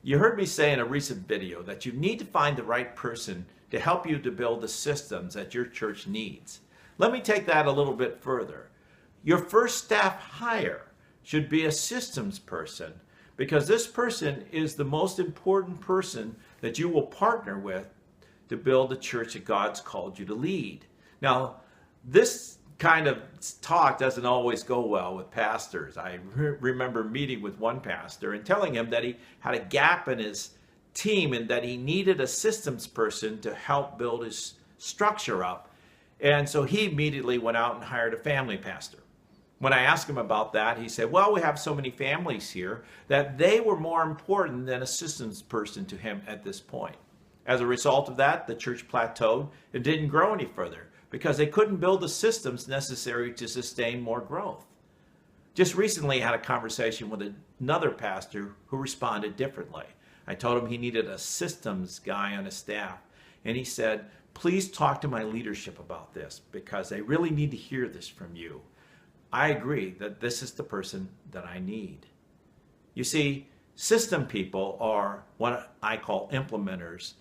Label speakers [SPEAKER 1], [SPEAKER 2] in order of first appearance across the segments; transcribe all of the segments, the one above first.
[SPEAKER 1] You heard me say in a recent video that you need to find the right person to help you to build the systems that your church needs. Let me take that a little bit further. Your first staff hire should be a systems person, because this person is the most important person that you will partner with to build the church that God's called you to lead. Now, this kind of talk doesn't always go well with pastors. I remember meeting with one pastor and telling him that he had a gap in his team and that he needed a systems person to help build his structure up. And so he immediately went out and hired a family pastor. When I asked him about that, he said, well, we have so many families here that they were more important than a systems person to him at this point. As a result of that, the church plateaued and didn't grow any further, because they couldn't build the systems necessary to sustain more growth. Just recently, I had a conversation with another pastor who responded differently. I told him he needed a systems guy on his staff, and he said, please talk to my leadership about this, because they really need to hear this from you. I agree that this is the person that I need. You see, system people are what I call implementers,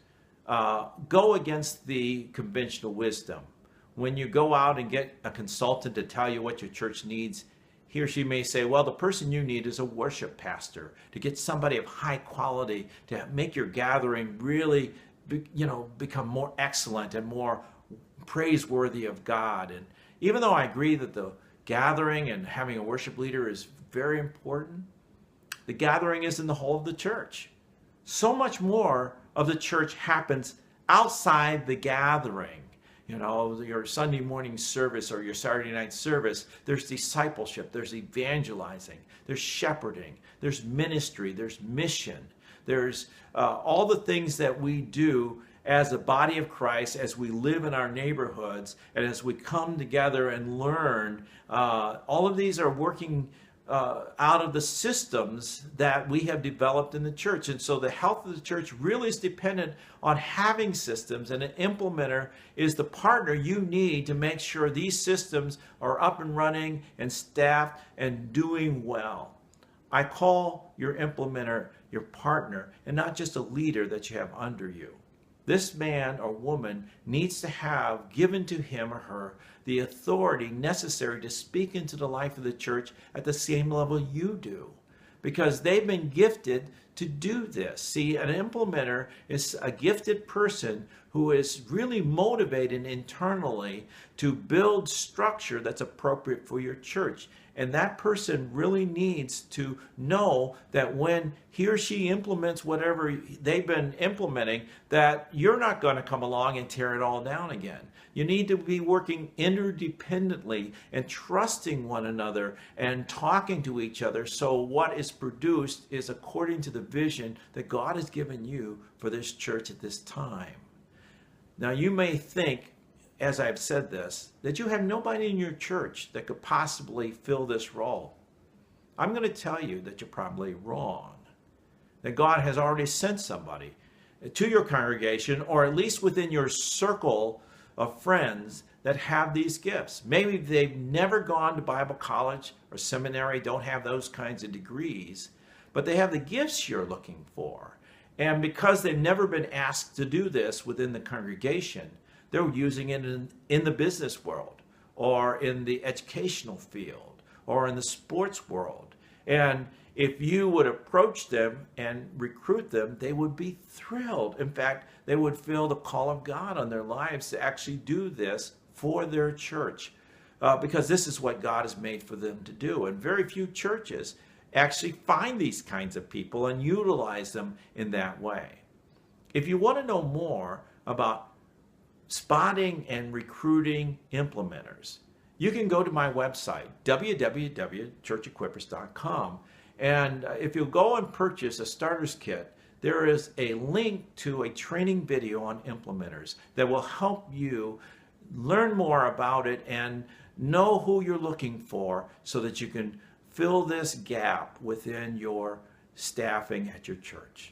[SPEAKER 1] go against the conventional wisdom. When you go out and get a consultant to tell you what your church needs, he or she may say, well, the person you need is a worship pastor, to get somebody of high quality to make your gathering really, become more excellent and more praiseworthy of God. And even though I agree that the gathering and having a worship leader is very important, the gathering is in the whole of the church. So much more of the church happens outside the gathering. Your Sunday morning service or your Saturday night service, there's discipleship, there's evangelizing, there's shepherding, there's ministry, there's mission, there's all the things that we do as a body of Christ, as we live in our neighborhoods, and as we come together and learn. All of these are working out of the systems that we have developed in the church. And so the health of the church really is dependent on having systems, and an implementer is the partner you need to make sure these systems are up and running and staffed and doing well. I call your implementer your partner and not just a leader that you have under you. This man or woman needs to have given to him or her the authority necessary to speak into the life of the church at the same level you do, because they've been gifted to do this. See, an implementer is a gifted person who is really motivated internally to build structure that's appropriate for your church. And that person really needs to know that when he or she implements whatever they've been implementing, that you're not going to come along and tear it all down again. You need to be working interdependently and trusting one another and talking to each other, so what is produced is according to the vision that God has given you for this church at this time. Now, you may think, as I've said this, that you have nobody in your church that could possibly fill this role. I'm going to tell you that you're probably wrong. That God has already sent somebody to your congregation, or at least within your circle of friends that have these gifts. Maybe they've never gone to Bible college or seminary, don't have those kinds of degrees, but they have the gifts you're looking for. And because they've never been asked to do this within the congregation, they're using it in the business world, or in the educational field, or in the sports world. And if you would approach them and recruit them, they would be thrilled. In fact, they would feel the call of God on their lives to actually do this for their church, because this is what God has made for them to do. And very few churches actually find these kinds of people and utilize them in that way. If you want to know more about spotting and recruiting implementers, you can go to my website, www.churchequippers.com. And if you'll go and purchase a starter's kit, there is a link to a training video on implementers that will help you learn more about it and know who you're looking for, so that you can fill this gap within your staffing at your church.